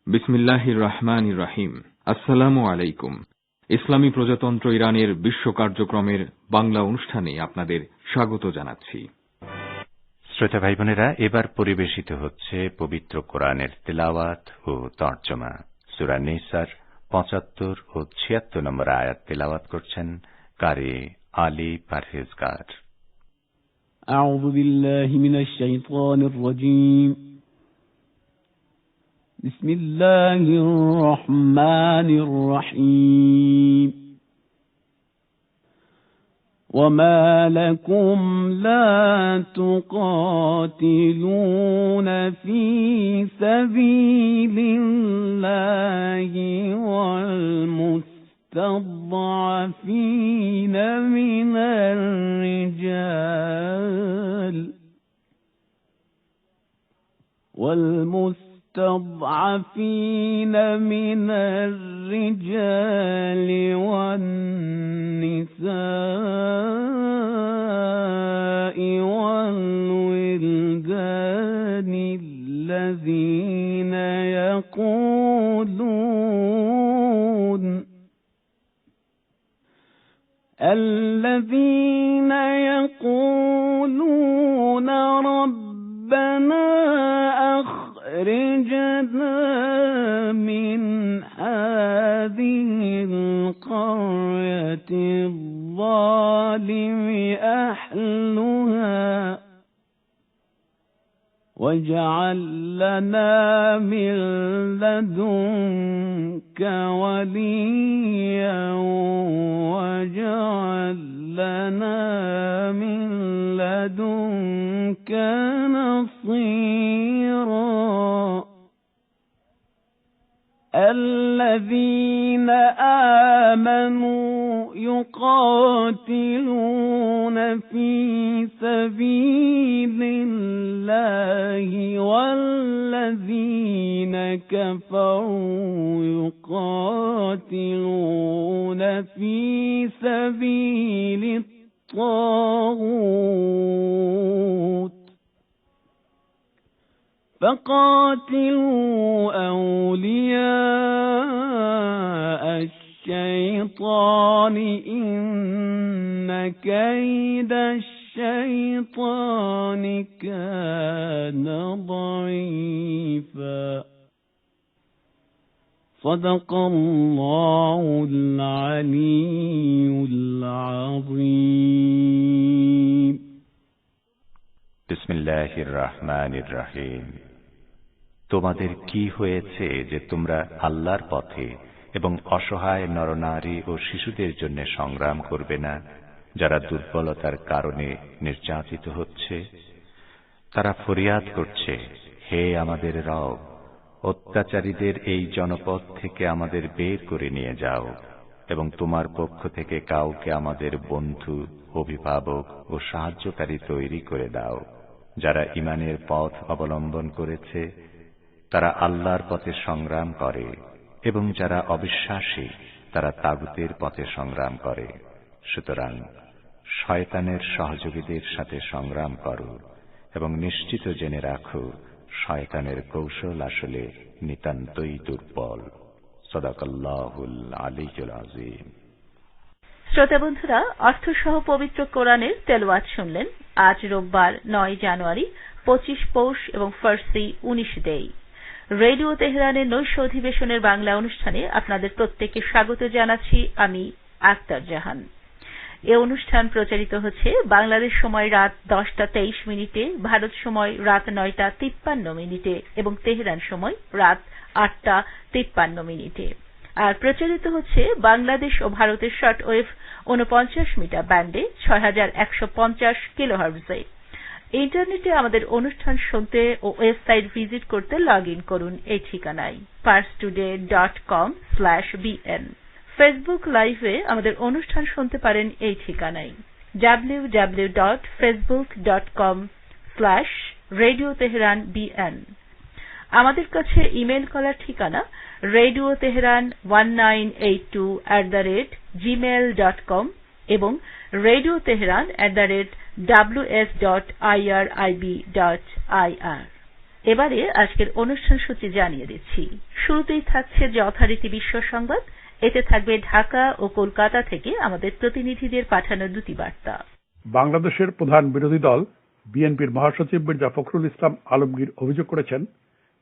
বিসমিল্লাহির রহমানির রহিম। আসসালামু আলাইকুম। ইসলামী প্রজাতন্ত্র ইরানের বিশ্ব কার্যক্রমের বাংলা অনুষ্ঠানে আপনাদের স্বাগত জানাচ্ছি। শ্রোতা ভাই বোনেরা, এবার পরিবেশিত হচ্ছে পবিত্র কোরআনের তেলাওয়াত ও তর্জমা। সূরা নিসার ৭৫ ও ৭৬ নম্বর আয়াত তেলাওয়াত করছেন কারি আলী পারহেজগার। আউযু বিল্লাহি মিনাশ শাইতানির রাজীম। বিসমিল্লাহির রহমানির রহিম। وما لكم لا تقاتلون في سبيل الله والمستضعفين من الرجال والنساء والولدان الذين يقولون ربنا أخرجنا من هذه القرية الظالم أهلها واجعل لنا من لدنك وليا واجعل لنا من لدنك نصيرا. الذين آمنوا يقاتلون في سبيل الله والذين كفروا يقاتلون في سبيل الطاغوت فقاتلوا أولياء الشيطان إن كيد الشيطان كان ضعيفا. صدق الله العلي العظيم. بسم الله الرحمن الرحيم. তোমাদের কি হয়েছে যে তোমরা আল্লাহর পথে এবং অসহায় নরনারী ও শিশুদের জন্য সংগ্রাম করবে না, যারা দুর্বলতার কারণে নির্যাতিত হচ্ছে? তারা ফরিয়াদ করছে, হে আমাদের রব, অত্যাচারীদের এই জনপদ থেকে আমাদের বের করে নিয়ে যাও এবং তোমার পক্ষ থেকে কাউকে আমাদের বন্ধু, অভিভাবক ও সাহায্যকারী তৈরি করে দাও। যারা ঈমানের পথ অবলম্বন করেছে তারা আল্লাহর পথে সংগ্রাম করে, এবং যারা অবিশ্বাসী তারা তাগুতের পথে সংগ্রাম করে। সুতরাং শয়তানের সহযোগীদের সাথে সংগ্রাম করো এবং নিশ্চিত জেনে রাখো, শয়তানের কৌশল আসলে নিতান্তই দুর্বল। সাদাকাল্লাহুল আলিয়্যুল আযীম। শ্রোতা বন্ধুরা, অর্থসহ পবিত্র কোরআনের তেলাওয়াত শুনলেন। আজ রোববার 9 জানুয়ারি, 25 পৌষ এবং ফার্সি 19 দেই। রেডিও তেহরানের নৈশ অধিবেশনের বাংলা অনুষ্ঠানে আপনাদের প্রত্যেককে স্বাগত জানাচ্ছি আমি আক্তার জাহান। এ অনুষ্ঠান প্রচারিত হচ্ছে বাংলাদেশ সময় রাত 10:23, ভারত সময় রাত 9:53 এবং তেহরান সময় রাত 8:53। আর প্রচারিত হচ্ছে বাংলাদেশ ও ভারতের শর্টওয়েভ 49 মিটার ব্যান্ডে 6150 কিলোহার্টজে। ইন্টারনেটে আমাদের অনুষ্ঠান শুনতে ও ওয়েবসাইট ভিজিট করতে লগ ইন করুন এই ঠিকানায় parstoday.com/bn। ফেসবুক লাইভে আমাদের অনুষ্ঠান শুনতে পারেন এই ঠিকানায় www.facebook.com/radioteheranbn। আমাদের কাছে ইমেল করার ঠিকানা radioteheran1982@gmail.com এবং radioteheran@ws.irib.ir। এবারে আজকের অনুষ্ঠান সূচি জানিয়ে দিচ্ছি। শুরুতেই থাকছে যথারীতি বিশ্ব সংবাদ, এতে থাকবে ঢাকা ও কলকাতা থেকে আমাদের প্রতিনিধিদের পাঠানো দুটি বার্তা। বাংলাদেশের প্রধান বিরোধী দল বিএনপির মহাসচিব মির্জা ফখরুল ইসলাম আলমগীর অভিযোগ করেছেন,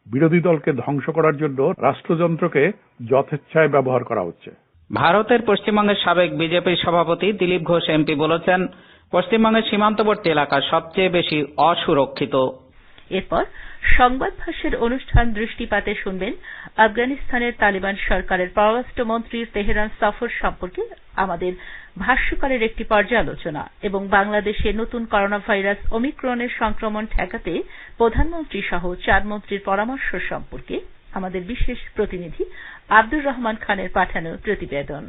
বিরোধী দলকে ধ্বংস করার জন্য রাষ্ট্রযন্ত্রকে যথেচ্ছায় ব্যবহার করা হচ্ছে। ভারতের পশ্চিমবঙ্গের সাবেক বিজেপির সভাপতি দিলীপ ঘোষ এমপি বলেছেন, পশ্চিমবঙ্গের সীমান্তবর্তী এলাকা সবচেয়ে বেশি অসুরক্ষিত। এরপর সংবাদ ভাষ্যের অনুষ্ঠান দৃষ্টিপাতে শুনবেন আফগানিস্তানের তালিবান সরকারের পররাষ্ট্রমন্ত্রীর তেহরান সফর সম্পর্কে আমাদের ভাষ্যকারের একটি পর্যালোচনা এবং বাংলাদেশে নতুন করোনা ভাইরাস ওমিক্রনের সংক্রমণ ঠেকাতে প্রধানমন্ত্রী সহ 4 মন্ত্রীর পরামর্শ সম্পর্কে আমাদের বিশেষ প্রতিনিধি আব্দুর রহমান খানের পাঠানো প্রতিবেদন।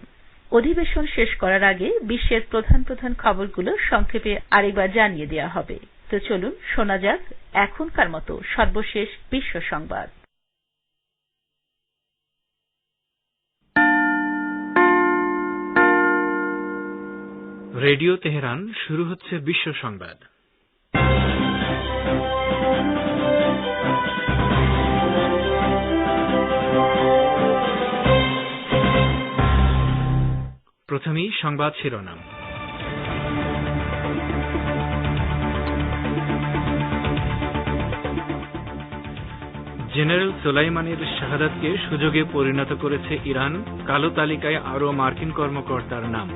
অধিবেশন শেষ করার আগে বিশ্বের প্রধান প্রধান খবরগুলো সংক্ষেপে আরেকবার জানিয়ে দেওয়া হবে। তো চলুন শোনা যাক এখনকার মতো সর্বশেষ বিশ্ব সংবাদ। রেডিও তেহরান, শুরু হচ্ছে বিশ্ব সংবাদ। প্রথমেই সংবাদ শিরোনাম। জেনারেল সোলাইমানির শাহাদাতকে সুযোগে পরিণত করেছে ইরান, কালো তালিকায় আরও মার্কিন কর্মকর্তার নাম।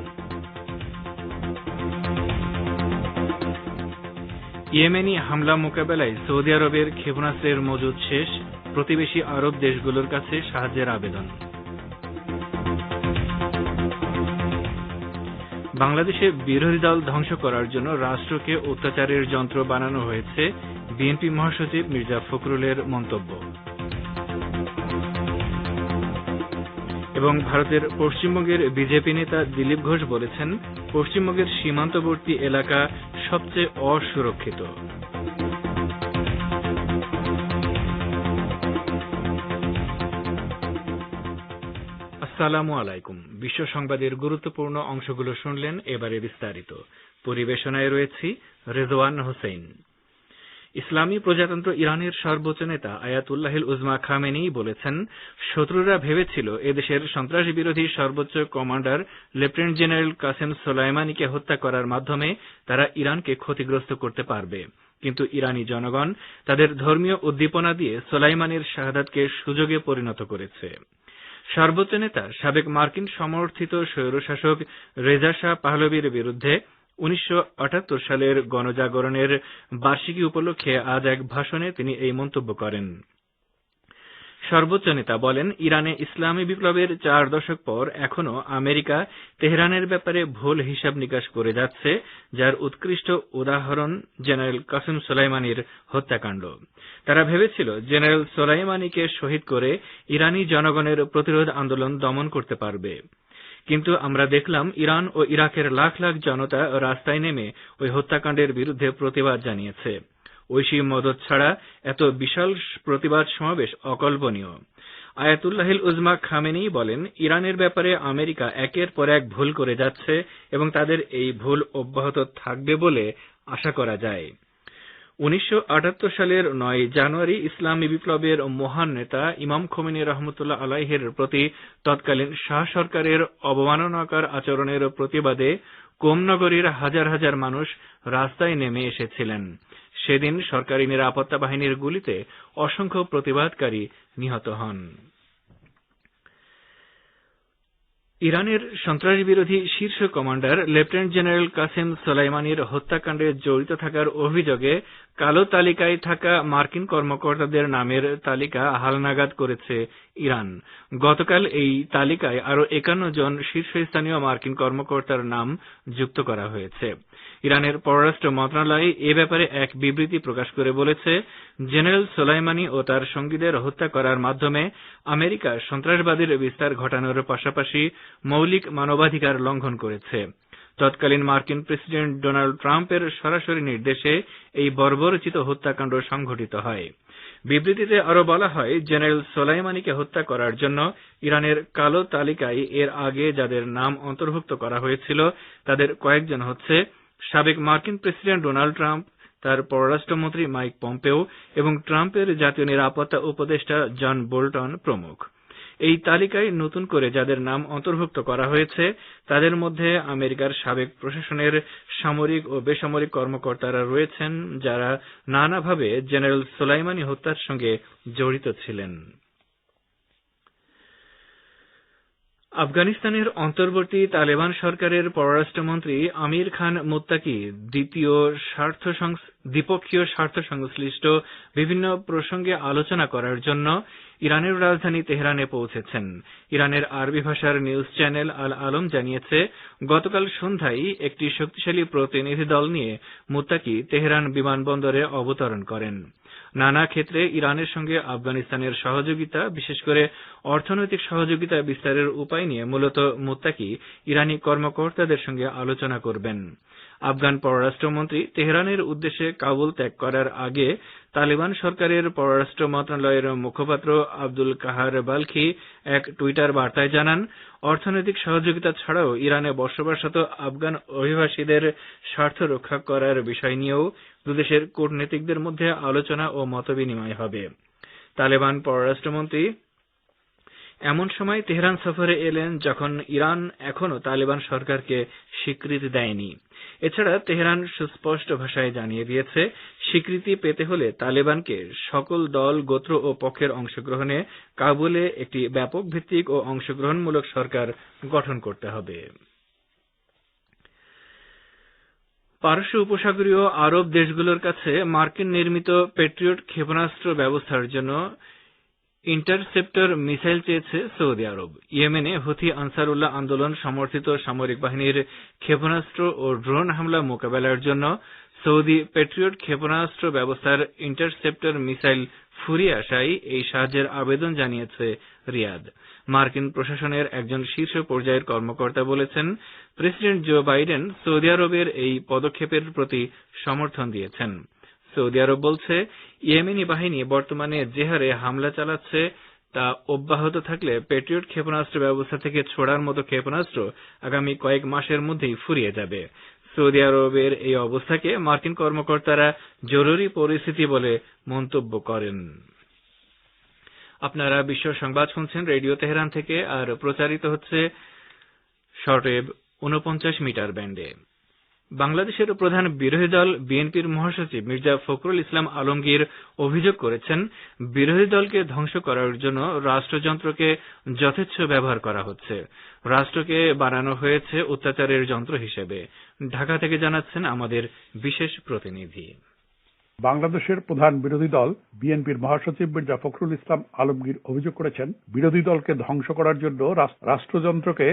ইয়েমেনি হামলা মোকাবেলায় সৌদি আরবের ক্ষেপণাস্ত্রের মজুদ শেষ, প্রতিবেশী আরব দেশগুলোর কাছে সাহায্যের আবেদন। বাংলাদেশে বিরোধী দল ধ্বংস করার জন্য রাষ্ট্রকে অত্যাচারের যন্ত্র বানানো হয়েছে, বিএনপি মহাসচিব মির্জা ফখরুলের মন্তব্য। এবং ভারতের পশ্চিমবঙ্গের বিজেপি নেতা দিলীপ ঘোষ বলেছেন, পশ্চিমবঙ্গের সীমান্তবর্তী এলাকা সবচেয়ে অসুরক্ষিত। আসসালামু আলাইকুম। বিশ্ব সংবাদের গুরুত্বপূর্ণ অংশগুলো শুনলেন, এবারে বিস্তারিত। পরিবেশনায় রয়েছি রেজওয়ান হোসেন। ইসলামী প্রজাতন্ত্র ইরানের সর্বোচ্চ নেতা আয়াতুল্লাহিল উজমা খামেনি বলেছেন, শত্রুরা ভেবেছিল এদেশের সন্ত্রাস বিরোধী সর্বোচ্চ কমান্ডার লেফটেন্যান্ট জেনারেল কাসেম সোলাইমানিকে হত্যা করার মাধ্যমে তারা ইরানকে ক্ষতিগ্রস্ত করতে পারবে, কিন্তু ইরানি জনগণ তাদের ধর্মীয় উদ্দীপনা দিয়ে সোলাইমানির শাহাদাতকে সুযোগে পরিণত করেছে। সর্বোচ্চ নেতা সাবেক মার্কিন সমর্থিত স্বৈরশাসক রেজা শাহ পাহলভীর বিরুদ্ধে 1978 সালের গণজাগরণের বার্ষিকী উপলক্ষে আজ এক ভাষণে তিনি এই মন্তব্য করেন। সর্বোচ্চ নেতা বলেন, ইরানে ইসলামী বিপ্লবের 4 দশক পর এখনও আমেরিকা তেহরানের ব্যাপারে ভুল হিসাব নিকাশ করে যাচ্ছে, যার উৎকৃষ্ট উদাহরণ জেনারেল কাসেম সোলাইমানির হত্যাকাণ্ড। তারা ভেবেছিল জেনারেল সোলাইমানিকে শহীদ করে ইরানি জনগণের প্রতিরোধ আন্দোলন দমন করতে পারবে, কিন্তু আমরা দেখলাম ইরান ও ইরাকের লাখ লাখ জনতা রাস্তায় নেমে ওই হত্যাকাণ্ডের বিরুদ্ধে প্রতিবাদ জানিয়েছে। ঐশী মদত ছাড়া এত বিশাল প্রতিবাদ সমাবেশ অকল্পনীয়। আয়াতুল্লাহিল উজমা খামেনি বলেন, ইরানের ব্যাপারে আমেরিকা একের পর এক ভুল করে যাচ্ছে এবং তাদের এই ভুল অব্যাহত থাকবে বলে আশা করা যায়। 1978 সালের 9 জানুয়ারি ইসলামী বিপ্লবের মহান নেতা ইমাম খোমেনি রহমতুল্লাহ আলাইহির প্রতি তৎকালীন শাহ সরকারের অবমাননাকর আচরণের প্রতিবাদে কোমনগরীর হাজার হাজার মানুষ রাস্তায় নেমে এসেছিলেন। সেদিন সরকারি নিরাপত্তা বাহিনীর গুলিতে অসংখ্য প্রতিবাদকারী নিহত হন। ইরানের সন্ত্রাসবিরোধী শীর্ষ কমান্ডার লেফটেন্যান্ট জেনারেল কাসেম সোলাইমানির হত্যাকাণ্ডে জড়িত থাকার অভিযোগে কালো তালিকায় থাকা মার্কিন কর্মকর্তাদের নামের তালিকা হালনাগাদ করেছে ইরান। গতকাল এই তালিকায় আরও 51 জন শীর্ষস্থানীয় মার্কিন কর্মকর্তার নাম যুক্ত করা হয়েছে। ইরানের পররাষ্ট্র মন্ত্রণালয় এ ব্যাপারে এক বিবৃতি প্রকাশ করে বলেছে, জেনারেল সোলাইমানি ও তার সঙ্গীদের হত্যা করার মাধ্যমে আমেরিকা সন্ত্রাসবাদের বিস্তার ঘটানোর পাশাপাশি মৌলিক মানবাধিকার লঙ্ঘন করেছে। তৎকালীন মার্কিন প্রেসিডেন্ট ডোনাল্ড ট্রাম্পের সরাসরি নির্দেশে এই বর্বরচিত হত্যাকাণ্ড সংঘটিত হয়। বিবৃতিতে আরও বলা হয়, জেনারেল সোলাইমানিকে হত্যা করার জন্য ইরানের কালো তালিকায় এর আগে যাদের নাম অন্তর্ভুক্ত করা হয়েছিল তাদের কয়েকজন হচ্ছে সাবেক মার্কিন প্রেসিডেন্ট ডোনাল্ড ট্রাম্প, তার পররাষ্ট্রমন্ত্রী মাইক পম্পেও এবং ট্রাম্পের জাতীয় নিরাপত্তা উপদেষ্টা জন বোল্টন প্রমুখ। এই তালিকায় নতুন করে যাদের নাম অন্তর্ভুক্ত করা হয়েছে তাদের মধ্যে আমেরিকার সাবেক প্রশাসনের সামরিক ও বেসামরিক কর্মকর্তারা রয়েছেন, যারা নানাভাবে জেনারেল সোলাইমানি হত্যার সঙ্গে জড়িত ছিলেন। আফগানিস্তানের অন্তর্বর্তী তালেবান সরকারের পররাষ্ট্রমন্ত্রী আমির খান মুত্তাকি দ্বিপক্ষীয় স্বার্থ সংশ্লিষ্ট বিভিন্ন প্রসঙ্গে আলোচনা করার জন্য ইরানের রাজধানী তেহরানে পৌঁছেছেন। ইরানের আরবি ভাষার নিউজ চ্যানেল আল আলম জানিয়েছে, গতকাল সন্ধ্যায় একটি শক্তিশালী প্রতিনিধি দল নিয়ে মুত্তাকি তেহরান বিমানবন্দরে অবতরণ করেন। নানা ক্ষেত্রে ইরানের সঙ্গে আফগানিস্তানের সহযোগিতা, বিশেষ করে অর্থনৈতিক সহযোগিতা বিস্তারের উপায় নিয়ে মূলত মুত্তাকি ইরানি কর্মকর্তাদের সঙ্গে আলোচনা করবেন। আফগান পররাষ্ট্রমন্ত্রী তেহরানের উদ্দেশ্যে কাবুল ত্যাগ করার আগে তালেবান সরকারের পররাষ্ট্র মন্ত্রণালয়ের মুখপাত্র আব্দুল কাহার বালখি এক টুইটার বার্তায় জানান, অর্থনৈতিক সহযোগিতা ছাড়াও ইরানে বসবাসরত আফগান অভিবাসীদের স্বার্থ রক্ষা করার বিষয় নিয়েও দুদেশের কূটনীতিকদের মধ্যে আলোচনা ও মতবিনিময় হবে। তালেবান পররাষ্ট্রমন্ত্রী এমন সময় তেহরান সফরে এলেন যখন ইরান এখনও তালেবান সরকারকে স্বীকৃতি দেয়নি। এছাড়া তেহরান সুস্পষ্ট ভাষায় জানিয়ে দিয়েছে, স্বীকৃতি পেতে হলে তালেবানকে সকল দল, গোত্র ও পক্ষের অংশগ্রহণে কাবুলে একটি ব্যাপক ভিত্তিক ও অংশগ্রহণমূলক সরকার গঠন করতে হবে। পারস্য উপসাগরীয় আরব দেশগুলোর কাছে মার্কিন নির্মিত প্যাট্রিয়ট ক্ষেপণাস্ত্র ব্যবস্থার জন্য ইন্টারসেপ্টর মিসাইল চেয়েছে সৌদি আরব। ইয়েমেনে হুথি আনসারুল্লাহ আন্দোলন সমর্থিত সামরিক বাহিনীর ক্ষেপণাস্ত্র ও ড্রোন হামলা মোকাবেলার জন্য সৌদি প্যাট্রিয়ট ক্ষেপণাস্ত্র ব্যবস্থার ইন্টারসেপ্টর মিসাইল ফুরিয়ে আসায় এই সাহায্যের আবেদন জানিয়েছে রিয়াদ। মার্কিন প্রশাসনের একজন শীর্ষ পর্যায়ের কর্মকর্তা বলেছেন, প্রেসিডেন্ট জো বাইডেন সৌদি আরবের এই পদক্ষেপের প্রতি সমর্থন দিয়েছেন। সৌদি আরব বলছে, ইয়েমেনি বাহিনী বর্তমানে যে হারে হামলা চালাচ্ছে তা অব্যাহত থাকলে প্যাট্রিয়ট ক্ষেপণাস্ত্র ব্যবস্থা থেকে ছোড়ার মতো ক্ষেপণাস্ত্র আগামী কয়েক মাসের মধ্যেই ফুরিয়ে যাবে। সৌদি আরবের এই অবস্থাকে মার্কিন কর্মকর্তারা জরুরি পরিস্থিতি বলে মন্তব্য করেন। আপনারা বিশ্ব সংবাদ শুনছেন রেডিও তেহরান থেকে, আর প্রচারিত হচ্ছে শর্টওয়েভ 49 মিটার ব্যান্ডে। বাংলাদেশের প্রধান বিরোধী দল বিএনপির মহাসচিব মির্জা ফখরুল ইসলাম আলমগীর অভিযোগ করেছেন, বিরোধী দলকে ধ্বংস করার জন্য রাষ্ট্রযন্ত্রকে যথেচ্ছ ব্যবহার করা হচ্ছে। রাষ্ট্রকে বানানো হয়েছে অত্যাচারের যন্ত্র হিসেবে। ঢাকা থেকে জানাচ্ছেন আমাদের বিশেষ প্রতিনিধি। বাংলাদেশের প্রধান বিরোধী দল বিএনপির মহাসচিব মির্জা ফখরুল ইসলাম আলমগীর অভিযোগ করেছেন, বিরোধী দলকে ধ্বংস করার জন্য রাষ্ট্রযন্ত্রকে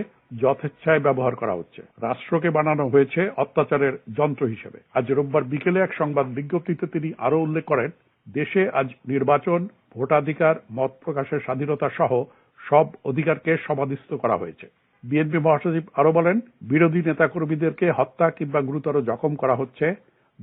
যথেচ্ছায় ব্যবহার করা হচ্ছে। রাষ্ট্রকে বানানো হয়েছে অত্যাচারের যন্ত্র হিসেবে। আজ রোববার বিকেলে এক সংবাদ বিজ্ঞপ্তিতে তিনি আরো উল্লেখ করেন, দেশে আজ নির্বাচন, ভোটাধিকার, মত প্রকাশের স্বাধীনতা সহ সব অধিকারকে সমাধিস্থ করা হয়েছে। বিএনপি মহাসচিব আরো বলেন, বিরোধী নেতাকর্মীদেরকে হত্যা কিংবা গুরুতর জখম করা হচ্ছে।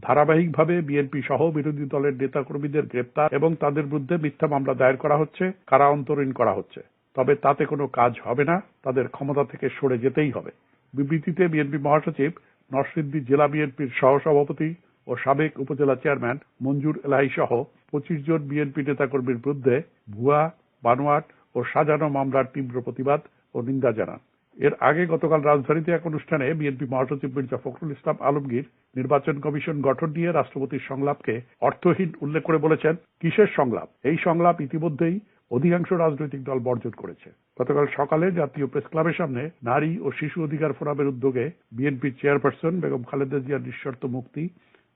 ধারাবাহিকভাবে বিএনপি সহ বিরোধী দলের নেতাকর্মীদের গ্রেপ্তার এবং তাদের বিরুদ্ধে মিথ্যা মামলা দায়ের করা হচ্ছে, কারা অন্তরীণ করা হচ্ছে। তবে তাতে কোনো কাজ হবে না, তাদের ক্ষমতা থেকে সরে যেতেই হবে। বিবৃতিতে বিএনপি মহাসচিব নরসিংদী জেলা বিএনপির সহসভাপতি ও সাবেক উপজেলা চেয়ারম্যান মঞ্জুর এলাহি সহ 25 জন বিএনপি নেতাকর্মীর বিরুদ্ধে ভুয়া, বানোয়াট ও সাজানো মামলার তীব্র প্রতিবাদ ও নিন্দা জানান। এর আগে গতকাল রাজধানীতে এক অনুষ্ঠানে বিএনপি মহাসচিব মির্জা ফখরুল ইসলাম আলমগীর নির্বাচন কমিশন গঠন নিয়ে রাষ্ট্রপতির সংলাপকে অর্থহীন উল্লেখ করে বলেছেন, কিসের সংলাপ? এই সংলাপ ইতিমধ্যেই অধিকাংশ রাজনৈতিক দল বর্জন করেছে। গতকাল সকালে জাতীয় প্রেস ক্লাবের সামনে নারী ও শিশু অধিকার ফোরামের উদ্যোগে বিএনপির চেয়ারপারসন বেগম খালেদা জিয়ার নিঃশর্ত মুক্তি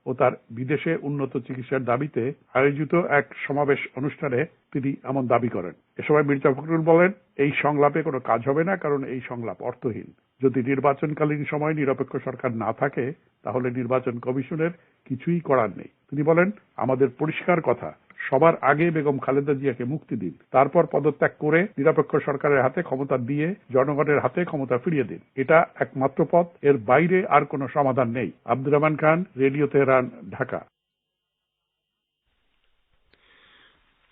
ও তার বিদেশে উন্নত চিকিৎসার দাবিতে আয়োজিত এক সমাবেশ অনুষ্ঠানে তিনি এমন দাবি করেন। এ সময় মির্জা ফখরুল বলেন, এই সংলাপে কোনো কাজ হবে না, কারণ এই সংলাপ অর্থহীন। যদি নির্বাচনকালীন সময় নিরপেক্ষ সরকার না থাকে তাহলে নির্বাচন কমিশনের কিছুই করার নেই। তিনি বলেন, আমাদের পরিষ্কার কথা, সবার আগে বেগম খালেদা জিয়াকে মুক্তি দিন, তারপর পদত্যাগ করে নিরপেক্ষ সরকারের হাতে ক্ষমতা দিয়ে জনগণের হাতে ক্ষমতা ফিরিয়ে দিন। এটা একমাত্র পথ, এর বাইরে আর কোনো সমাধান নেই। Abdur Rahman Khan, radio Tehran, Dhaka.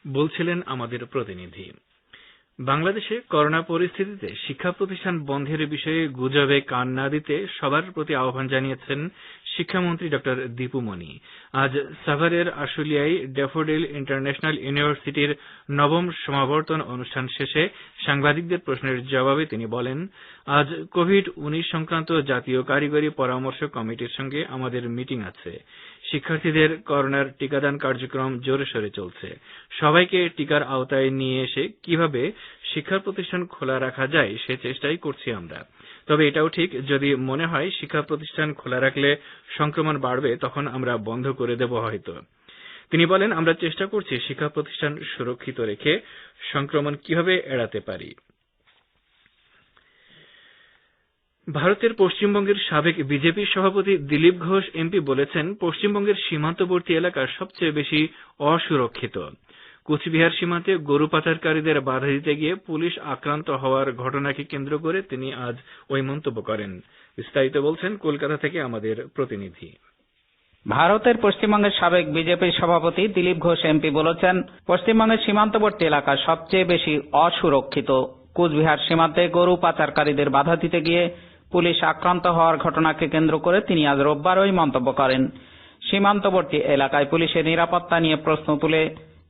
বলছিলেন আমাদের প্রতিনিধি। বাংলাদেশে করোনা পরিস্থিতিতে শিক্ষা প্রতিষ্ঠান বন্ধের বিষয়ে গুজবে কান না দিতে সবার প্রতি আহ্বান জানিয়েছেন শিক্ষামন্ত্রী ড. দীপু মনি। আজ সাভারের আশুলিয়ায় ড্যাফোডিল ইন্টারন্যাশনাল ইউনিভার্সিটির নবম সমাবর্তন অনুষ্ঠান শেষে সাংবাদিকদের প্রশ্নের জবাবে তিনি বলেন, আজ কোভিড-19 সংক্রান্ত জাতীয় কারিগরি পরামর্শ কমিটির সঙ্গে আমাদের মিটিং আছে। শিক্ষার্থীদের করোনার টিকাদান কার্যক্রম জোরে সোরে চলছে। সবাইকে টিকার আওতায় নিয়ে এসে কিভাবে শিক্ষা প্রতিষ্ঠান খোলা রাখা যায় সে চেষ্টাই করছি আমরা। তবে এটাও ঠিক, যদি মনে হয় শিক্ষা প্রতিষ্ঠান খোলা রাখলে সংক্রমণ বাড়বে তখন আমরা বন্ধ করে দেব হয়তো। তিনি বলেন, আমরা চেষ্টা করছি শিক্ষা প্রতিষ্ঠান সুরক্ষিত রেখে সংক্রমণ কিভাবে এড়াতে পারি। ভারতের পশ্চিমবঙ্গের সাবেক বিজেপি সভাপতি দিলীপ ঘোষ এমপি বলেছেন, পশ্চিমবঙ্গের সীমান্তবর্তী এলাকা সবচেয়ে বেশি অসুরক্ষিত। কুচবিহার সীমান্তে গরু পাচারকারীদের বাধা দিতে গিয়ে পুলিশ আক্রান্ত হওয়ার ঘটনাকে কেন্দ্র করে তিনি আজ ওই মন্তব্য করেন। বিস্তারিত বলছেন কলকাতা থেকে আমাদের প্রতিনিধি। ভারতের পশ্চিমবঙ্গের সাবেক বিজেপি সভাপতি দিলীপ ঘোষ এমপি বলেছেন, পশ্চিমবঙ্গের সীমান্তবর্তী এলাকা সবচেয়ে বেশি অসুরক্ষিত। কুচবিহার সীমান্তে গরু পাচারকারীদের বাধা দিতে গিয়ে পুলিশ আক্রান্ত হওয়ার ঘটনাকে কেন্দ্র করে তিনি আজ রোববার ওই মন্তব্য করেন। সীমান্তবর্তী এলাকায় পুলিশের নিরাপত্তা নিয়ে প্রশ্ন তুলে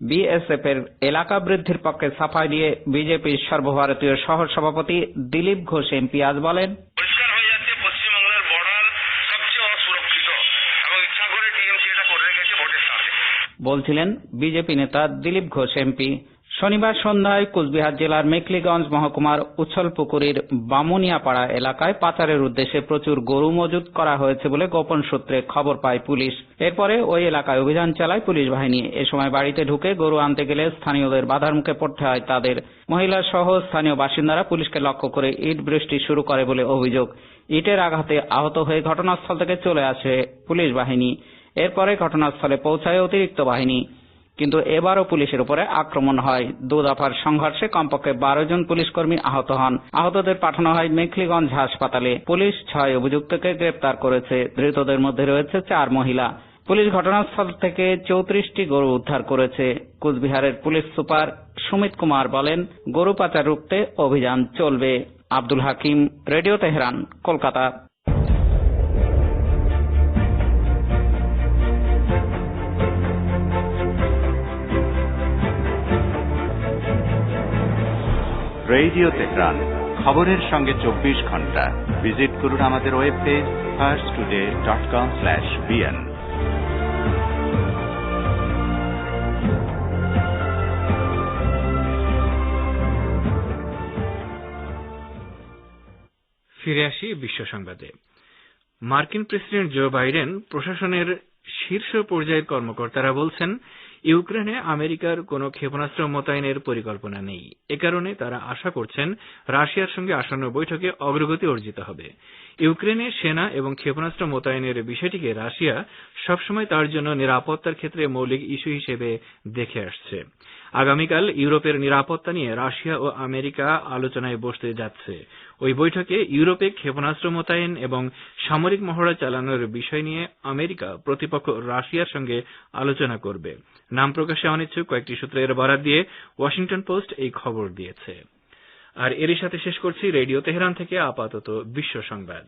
বিএসএফ এর এলাকা বৃদ্ধির পক্ষে সাফাই দিয়ে বিজেপির সর্বভারতীয় সহ সভাপতি দিলীপ ঘোষ এমপি আজ বলেন, পরিষ্কার হয়ে যাচ্ছে পশ্চিমবঙ্গের বর্ডার সবচেয়ে অসুরক্ষিত এবং ইচ্ছা করে টিএমসি এটা করে রেখেছে ভোটের সাথে, বলছিলেন বিজেপি নেতা দিলীপ ঘোষ এমপি। শনিবার সন্ধ্যায় কুচবিহার জেলার মেখলিগঞ্জ মহকুমার উছলপুকুরির বামুনিয়াপাড়া এলাকায় পাচারের উদ্দেশ্যে প্রচুর গরু মজুত করা হয়েছে বলে গোপন সূত্রে খবর পায় পুলিশ। এরপরে ওই এলাকায় অভিযান চালায় পুলিশ বাহিনী। এ সময় বাড়িতে ঢুকে গরু আনতে গেলে স্থানীয়দের বাধার মুখে পড়তে হয় তাদের। মহিলা সহ স্থানীয় বাসিন্দারা পুলিশকে লক্ষ্য করে ইট বৃষ্টি শুরু করে বলে অভিযোগ। ইটের আঘাতে আহত হয়ে ঘটনাস্থল থেকে চলে আসে পুলিশ বাহিনী। এরপরে ঘটনাস্থলে পৌঁছায় অতিরিক্ত বাহিনী, কিন্তু এবারও পুলিশের উপরে আক্রমণ হয়। দু দফার সংঘর্ষে কমপক্ষে 12 জন পুলিশকর্মী আহত হন। আহতদের পাঠানো হয় মেখলিগঞ্জ হাসপাতালে। পুলিশ 6 অভিযুক্তকে গ্রেপ্তার করেছে। ধৃতদের মধ্যে রয়েছে 4 মহিলা। পুলিশ ঘটনাস্থল থেকে 34টি গরু উদ্ধার করেছে। কুচবিহারের পুলিশ সুপার সুমিত কুমার বলেন, গরু পাচার রুখতে অভিযান চলবে। Abdul Hakim, radio Tehran, Kolkata. Radio Tehran, খবরের সঙ্গে 24 ঘন্টা। ভিজিট করুন আমাদের ওয়েব পেজ farstoday.com/bn। ফিরে আসি বিশ্ব সংবাদে। মার্কিন প্রেসিডেন্ট জো বাইডেন প্রশাসনের শীর্ষ পর্যায়ের কর্মকর্তারা বলছেন, ইউক্রেনে আমেরিকার কোনো ক্ষেপণাস্ত্র মোতায়েনের পরিকল্পনা নেই। এ কারণে তারা আশা করছেন রাশিয়ার সঙ্গে আসন্ন বৈঠকে অগ্রগতি অর্জিত হবে। ইউক্রেনে সেনা এবং ক্ষেপণাস্ত্র মোতায়েনের বিষয়টিকে রাশিয়া সবসময় তার জন্য নিরাপত্তার ক্ষেত্রে মৌলিক ইস্যু হিসেবে দেখে আসছে। আগামীকাল ইউরোপের নিরাপত্তা নিয়ে রাশিয়া ও আমেরিকা আলোচনায় বসতে যাচ্ছে। ওই বৈঠকে ইউরোপে ক্ষেপণাস্ত্র মোতায়েন এবং সামরিক মহড়া চালানোর বিষয় নিয়ে আমেরিকা প্রতিপক্ষ রাশিয়ার সঙ্গে আলোচনা করবে। নাম প্রকাশে অনিচ্ছুক কয়েকটি সূত্রের বরাত দিয়ে ওয়াশিংটন পোস্ট এই খবর দিয়েছে। আর এরই সাথে শেষ করছি রেডিও তেহরান থেকে আপাতত বিশ্ব সংবাদ।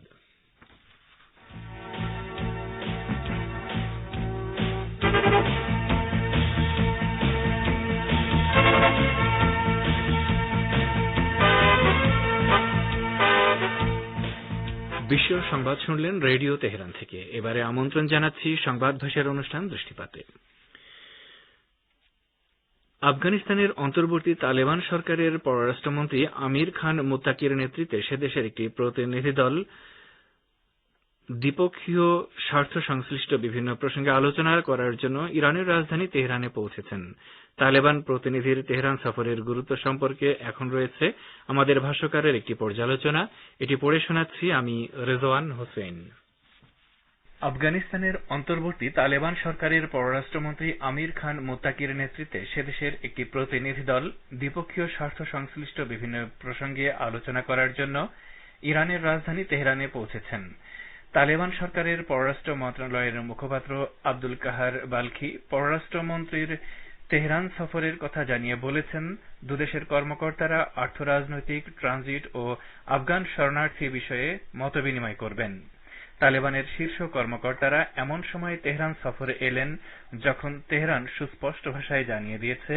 বিশ্ব সংবাদ শুনলেন রেডিও তেহরান থেকে। এবারে আমন্ত্রণ জানাচ্ছি সংবাদ ভাষার অনুষ্ঠান দৃষ্টিপাতে। আফগানিস্তানের অন্তর্বর্তী তালেবান সরকারের পররাষ্ট্রমন্ত্রী আমির খান মুত্তাকির নেতৃত্বে সে দেশের একটি প্রতিনিধি দল দ্বিপক্ষীয় স্বার্থ সংশ্লিষ্ট বিভিন্ন প্রসঙ্গে আলোচনা করার জন্য ইরানের রাজধানী তেহরানে পৌঁছেছেন। তালেবান প্রতিনিধির তেহরান সফরের গুরুত্ব সম্পর্কে এখন রয়েছে আমাদের ভাষ্যকারের একটি পর্যালোচনা। এটি পড়ে শোনাচ্ছি আমি রেজওয়ান হোসেন। আফগানিস্তানের অন্তর্বর্তী তালেবান সরকারের পররাষ্ট্রমন্ত্রী আমির খান মুত্তাকির নেতৃত্বে সে দেশের একটি প্রতিনিধি দল দ্বিপক্ষীয় স্বার্থ সংশ্লিষ্ট বিভিন্ন প্রসঙ্গে আলোচনা করার জন্য ইরানের রাজধানী তেহরানে পৌঁছেছেন। তালেবান সরকারের পররাষ্ট্র মন্ত্রণালয়ের মুখপাত্র আব্দুল কাহার বালখি পররাষ্ট্রমন্ত্রীর তেহরান সফরের কথা জানিয়ে বলেছেন, দুদেশের কর্মকর্তারা আর্থ রাজনৈতিক, ট্রানজিট ও আফগান শরণার্থী বিষয়ে মতবিনিময় করবেন। তালেবানের শীর্ষ কর্মকর্তারা এমন সময় তেহরান সফরে এলেন যখন তেহরান সুস্পষ্ট ভাষায় জানিয়ে দিয়েছে,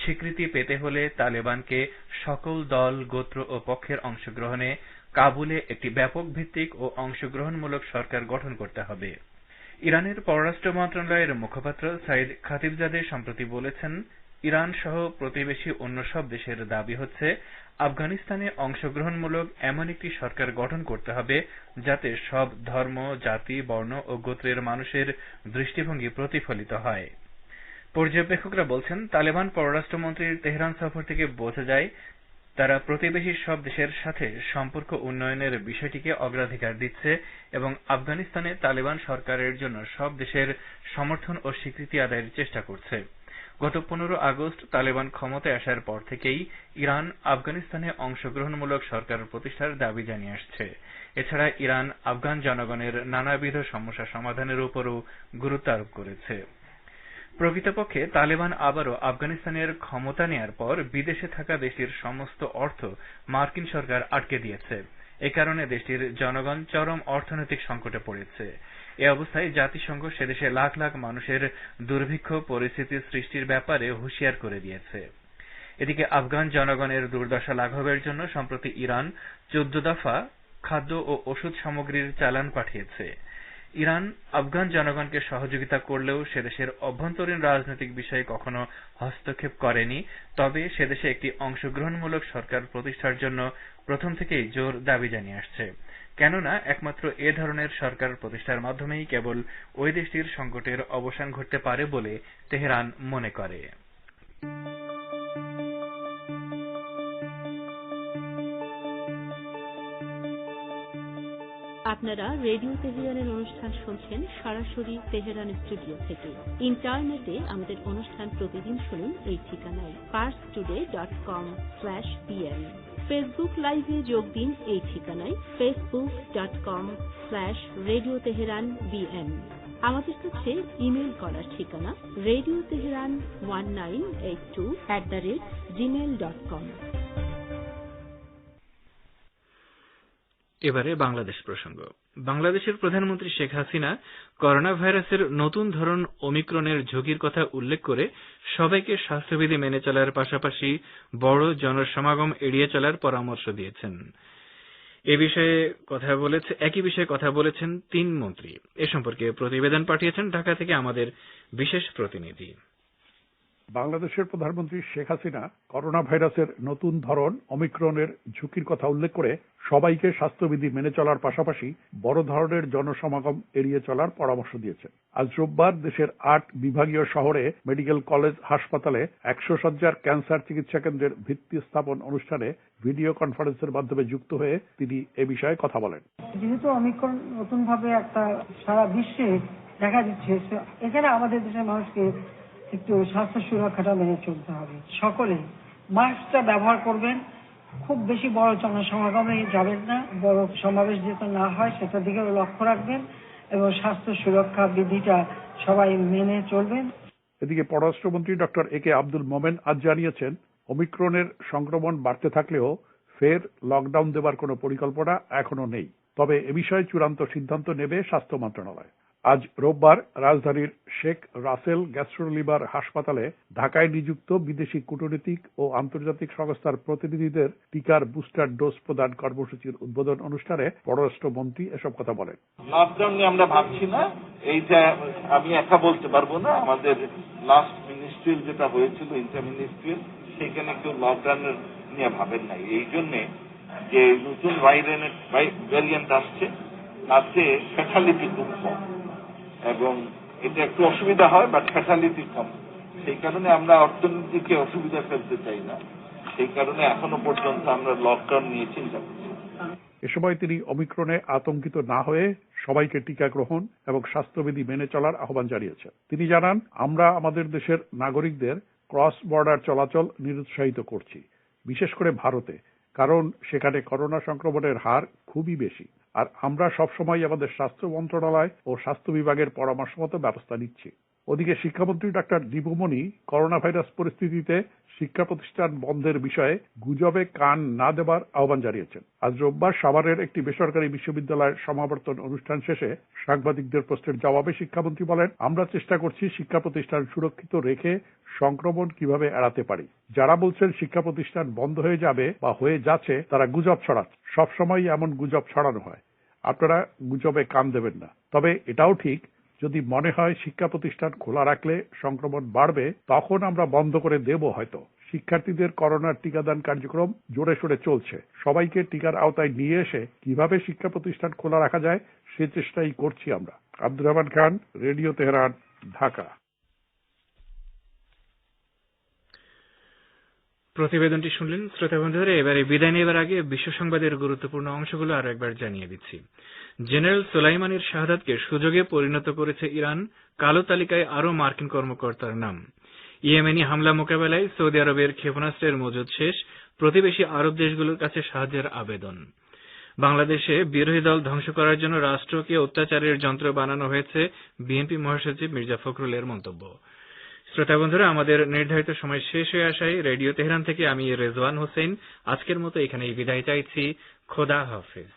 স্বীকৃতি পেতে হলে তালেবানকে সকল দল, গোত্র ও পক্ষের অংশগ্রহণে কাবুলে একটি ব্যাপক ভিত্তিক ও অংশগ্রহণমূলক সরকার গঠন করতে হবে। ইরানের পররাষ্ট্র মন্ত্রণালয়ের মুখপাত্র সাইদ খাতিবজাদে সম্প্রতি বলেছেন, ইরান সহ প্রতিবেশী অন্য সব দেশের দাবি হচ্ছে আফগানিস্তানে অংশগ্রহণমূলক এমন একটি সরকার গঠন করতে হবে যাতে সব ধর্ম, জাতি, বর্ণ ও গোত্রের মানুষের দৃষ্টিভঙ্গি প্রতিফলিত হয়। পর্যবেক্ষকরা বলছেন, তালেবান পররাষ্ট্রমন্ত্রীর তেহরান সফর থেকে বোঝা যায় তারা প্রতিবেশী সব দেশের সাথে সম্পর্ক উন্নয়নের বিষয়টিকে অগ্রাধিকার দিচ্ছে এবং আফগানিস্তানে তালেবান সরকারের জন্য সব দেশের সমর্থন ও স্বীকৃতি আদায়ের চেষ্টা করছে। গত 15 আগস্ট তালেবান ক্ষমতায় আসার পর থেকেই ইরান আফগানিস্তানে অংশগ্রহণমূলক সরকার প্রতিষ্ঠার দাবি জানিয়ে আসছে। এছাড়া ইরান আফগান জনগণের নানাবিধ সমস্যা সমাধানের উপরও গুরুত্ব আরোপ করেছে। প্রকৃতপক্ষে তালেবান আবারও আফগানিস্তানের ক্ষমতা নেয়ার পর বিদেশে থাকা দেশটির সমস্ত অর্থ মার্কিন সরকার আটকে দিয়েছে। এ কারণে দেশটির জনগণ চরম অর্থনৈতিক সংকটে পড়েছে। এ অবস্থায় জাতিসংঘ সেদেশে লাখ লাখ মানুষের দুর্ভিক্ষ পরিস্থিতি সৃষ্টির ব্যাপারে হুঁশিয়ার করে দিয়েছে। এদিকে আফগান জনগণের দুর্দশা লাঘবের জন্য সম্প্রতি ইরান 14 দফা খাদ্য ও ওষুধ সামগ্রীর চালান পাঠিয়েছে। ইরান আফগান জনগণকে সহযোগিতা করলেও সেদেশের অভ্যন্তরীণ রাজনৈতিক বিষয়ে কখনো হস্তক্ষেপ করেনি, তবে সেদেশে একটি অংশগ্রহণমূলক সরকার প্রতিষ্ঠার জন্য প্রথম থেকেই জোর দাবি জানিয়ে আসছে। কেননা একমাত্র এ ধরনের সরকার প্রতিষ্ঠার মাধ্যমেই কেবল ওই দেশটির সংকটের অবসান ঘটতে পারে বলে তেহরান মনে করে। আপনারা রেডিও তেহরানের অনুষ্ঠান শুনছেন সরাসরি তেহরান স্টুডিও থেকে। ইন্টারনেটে আমাদের অনুষ্ঠান প্রতিদিন শুনুন এই ঠিকানায় parstoday.com/bn। ফেসবুক লাইভে যোগ দিন এই ঠিকানায় facebook.com/radio teheran bn। আমাদের কাছে ইমেল করার ঠিকানা radioteheran1982@gmail.com। এবারে বাংলাদেশ প্রসঙ্গ। বাংলাদেশের প্রধানমন্ত্রী শেখ হাসিনা করোনা ভাইরাসের নতুন ধরন ওমিক্রনের ঝুঁকির কথা উল্লেখ করে সবাইকে স্বাস্থ্যবিধি মেনে চলার পাশাপাশি বড় জনসমাগম এড়িয়ে চলার পরামর্শ দিয়েছেন। একই বিষয়ে কথা বলেছেন 3 মন্ত্রী। এ সম্পর্কে প্রতিবেদন পাঠিয়েছেন ঢাকা থেকে আমাদের বিশেষ প্রতিনিধি। বাংলাদেশের প্রধানমন্ত্রী শেখ হাসিনা করোনা ভাইরাসের নতুন ধরন ওমিক্রনের ঝুঁকির কথা উল্লেখ করে সবাইকে স্বাস্থ্যবিধি মেনে চলার পাশাপাশি বড় ধরনের জনসমাগম এড়িয়ে চলার পরামর্শ দিয়েছেন। আজ রোববার দেশের 8 বিভাগীয় শহরে মেডিকেল কলেজ হাসপাতালে 100 শয্যার ক্যান্সার চিকিৎসা কেন্দ্রের ভিত্তি স্থাপন অনুষ্ঠানে ভিডিও কনফারেন্সের মাধ্যমে যুক্ত হয়ে তিনি এ বিষয়ে কথা বলেন। যেহেতু ওমিক্রন নতুন ভাবে একটা সারা বিশ্বে দেখা দিচ্ছে, এখানে আমাদের দেশের মানুষকে একটু স্বাস্থ্য সুরক্ষাটা মেনে চলতে হবে। সকলে মাস্কটা ব্যবহার করবেন, খুব বেশি বড় জনসমাগমে যাবেন না, বড় সমাবেশ যাতে না হয় সেটার দিকে লক্ষ্য রাখবেন এবং স্বাস্থ্য সুরক্ষা বিধিটা সবাই মেনে চলবেন। এদিকে পররাষ্ট্রমন্ত্রী ডক্টর একে আব্দুল মোমেন আজ জানিয়েছেন, ওমিক্রনের সংক্রমণ বাড়তে থাকলেও ফের লকডাউন দেবার কোনো পরিকল্পনা এখনো নেই। তবে এ বিষয়ে চূড়ান্ত সিদ্ধান্ত নেবে স্বাস্থ্য মন্ত্রণালয়। আজ রোববার রাজধানীর শেখ রাসেল গ্যাস্ট্রোলিভার হাসপাতালে ঢাকায় নিযুক্ত বিদেশি কূটনীতিক ও আন্তর্জাতিক সংস্থার প্রতিনিধিদের টিকার বুস্টার ডোজ প্রদান কর্মসূচির উদ্বোধন অনুষ্ঠানে পররাষ্ট্রমন্ত্রী এসব কথা বলেন। লকডাউন নিয়ে আমরা ভাবছি না, এইটা আমি একা বলতে পারবো না। আমাদের লাস্ট মিনিস্ট্রিয়াল যেটা হয়েছিল ইন্টার মিনিস্ট্রিয়াল, সেখানে কেউ লকডাউনের নিয়ে ভাবেন নাই। এই জন্যে যে নতুন ভ্যারিয়েন্ট আসছে তাতে ফ্যাটালিটি খুব কম এবং এটা একটু অসুবিধা হয়, বাট ফ্যাটালিটি কম। সেই কারণে আমরা অর্থনীতিকে অসুবিধা ফেলতে চাই না। সেই কারণে এখনো পর্যন্ত আমরা লকডাউন নিয়ে চিন্তা করছি। এ সময় তিনি ওমিক্রনে আতঙ্কিত না হয়ে সবাইকে টিকা গ্রহণ এবং স্বাস্থ্যবিধি মেনে চলার আহ্বান জানিয়েছেন। তিনি জানান, আমরা আমাদের দেশের নাগরিকদের ক্রস বর্ডার চলাচল নিরুৎসাহিত করছি, বিশেষ করে ভারতে, কারণ সেখানে করোনা সংক্রমণের হার খুবই বেশি। আর আমরা সবসময় আমাদের স্বাস্থ্য মন্ত্রণালয় ও স্বাস্থ্য বিভাগের পরামর্শ মতো ব্যবস্থা নিচ্ছি। ওদিকে শিক্ষামন্ত্রী ডাক্তার দীপুমণি করোনা ভাইরাস পরিস্থিতিতে শিক্ষা প্রতিষ্ঠান বন্ধের বিষয়ে গুজবে কান না দেবার আহ্বান জানিয়েছেন। আজ রোববার সাভারের একটি বেসরকারি বিশ্ববিদ্যালয়ের সমাবর্তন অনুষ্ঠান শেষে সাংবাদিকদের প্রশ্নের জবাবে শিক্ষামন্ত্রী বলেন, আমরা চেষ্টা করছি শিক্ষা প্রতিষ্ঠান সুরক্ষিত রেখে সংক্রমণ কিভাবে এড়াতে পারি। যারা বলছেন শিক্ষা প্রতিষ্ঠান বন্ধ হয়ে যাবে বা হয়ে যাচ্ছে তারা গুজব ছড়াচ্ছে। সবসময় এমন গুজব ছড়ানো হয়, আপনারা গুজবে কান দেবেন না। তবে এটাও ঠিক, যদি মনে হয় শিক্ষা প্রতিষ্ঠান খোলা রাখলে সংক্রমণ বাড়বে তখন আমরা বন্ধ করে দেব হয়তো। শিক্ষার্থীদের করোনার টিকাদান কার্যক্রম জোরে সোরে চলছে। সবাইকে টিকার আওতায় নিয়ে এসে কিভাবে শিক্ষা প্রতিষ্ঠান খোলা রাখা যায় সে চেষ্টাই করছি আমরা। Abdur Rahman Khan, radio Tehran, Dhaka. প্রতিবেদনটি শুনলেন শ্রোতা বন্ধুরা। এবারে বিদায় নেবার আগে বিশ্ব সংবাদের গুরুত্বপূর্ণ অংশগুলো আরো একবার জানিয়ে দিচ্ছি। জেনারেল সোলাইমানির শাহাদাতকে সুযোগে পরিণত করেছে ইরান, কালো তালিকায় আরো মার্কিন কর্মকর্তার নাম। ইয়েমেনি হামলা মোকাবেলায় সৌদি আরবের ক্ষেপণাস্ত্রের মজুদ শেষ, প্রতিবেশী আরব দেশগুলোর কাছে সাহায্যের আবেদন। বাংলাদেশে বিরোধী দল ধ্বংস করার জন্য রাষ্ট্রকে অত্যাচারের যন্ত্র বানানো হয়েছে, বিএনপি মহাসচিব মির্জা ফখরুলের মন্তব্য। শ্রোতা বন্ধুরা, আমাদের নির্ধারিত সময় শেষ হয়ে আসায় রেডিও তেহরান থেকে আমি রেজওয়ান হোসেন আজকের মতো এখানেই বিদায় চাইছি। খোদা হাফেজ।